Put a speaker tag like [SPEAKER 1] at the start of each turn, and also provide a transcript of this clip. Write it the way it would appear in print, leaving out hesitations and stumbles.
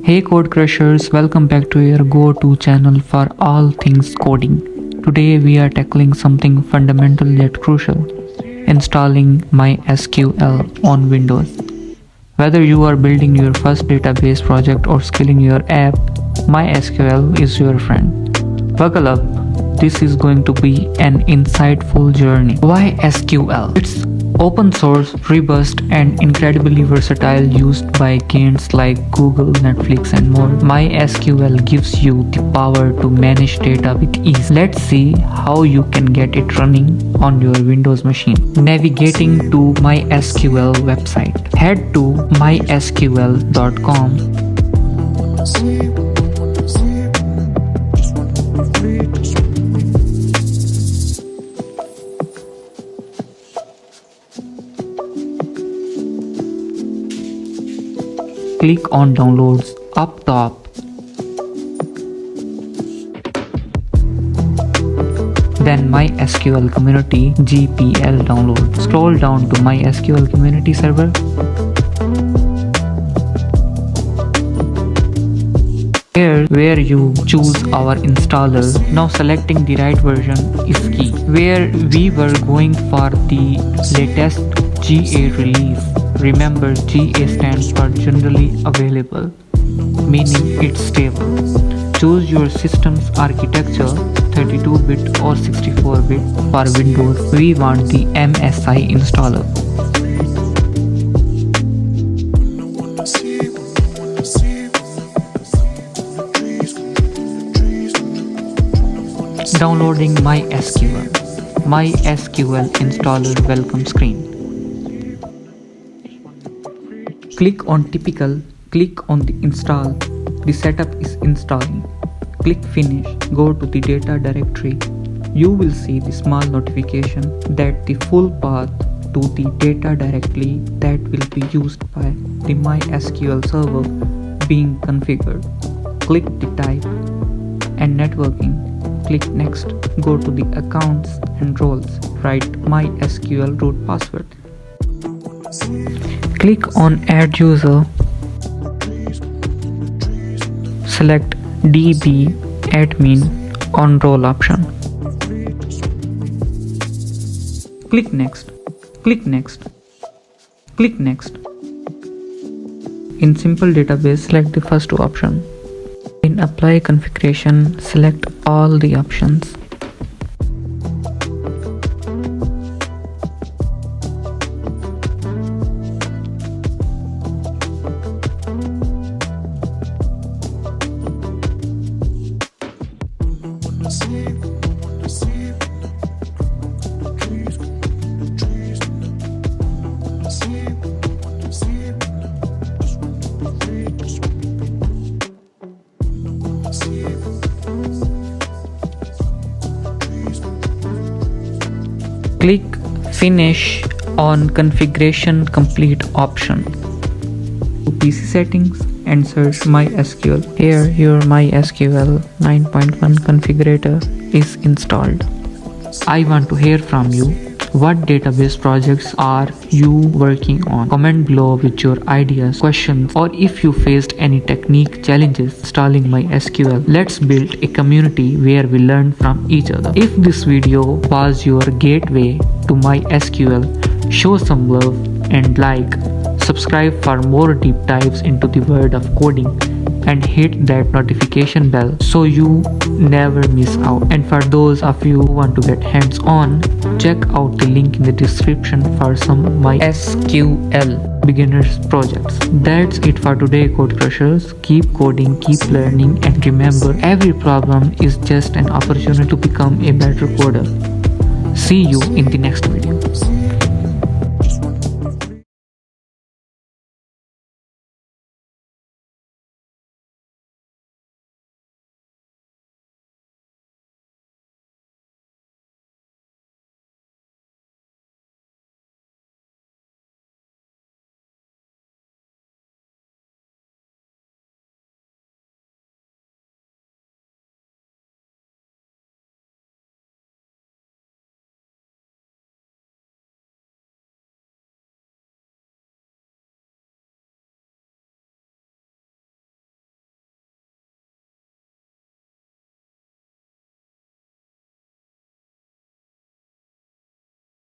[SPEAKER 1] Hey Code Crushers, welcome back to your go-to channel for all things coding. Today we are tackling something fundamental yet crucial, installing MySQL on Windows. Whether you are building your first database project or scaling your app, MySQL is your friend. Buckle up, this is going to be an insightful journey. Why SQL? It's open source, robust, and incredibly versatile, used by giants like Google, Netflix, and more. MySQL gives you the power to manage data with ease. Let's see how you can get it running on your Windows machine. Navigating to MySQL website. Head to mysql.com. Click on Downloads up top. Then MySQL Community GPL download. Scroll down to MySQL Community Server. Here where you choose our installer. Now selecting the right version is key. Where we were going for the latest GA release. Remember, GA stands for generally available, meaning it's stable. Choose your system's architecture, 32-bit or 64-bit. For Windows, we want the MSI installer. Downloading MySQL. MySQL installer welcome screen. Click on Typical, click on the Install. The setup is installing. Click Finish, go to the data directory. You will see the small notification that the full path to the data directory that will be used by the MySQL server being configured. Click the Type and Networking. Click Next, go to the Accounts and Roles. Write MySQL Root Password. Click on Add User. Select DB Admin on Role option. Click Next. Click Next. Click Next. In Simple Database, select the first two options. In Apply Configuration, select all the options. Click Finish on Configuration Complete option. To PC settings and search MySQL. Here your MySQL 9.1 configurator is installed. I want to hear from you. What database projects are you working on? Comment below with your ideas, questions, or if you faced any technique challenges installing MySQL. Let's build a community where we learn from each other. If this video was your gateway to MySQL, show some love and like. Subscribe for more deep dives into the world of coding and hit that notification bell so you never miss out. And for those of you who want to get hands-on, check out the link in the description for some MySQL beginners projects. That's it for today, Code Crushers. Keep coding, keep learning, and remember, every problem is just an opportunity to become a better coder. See you in the next video.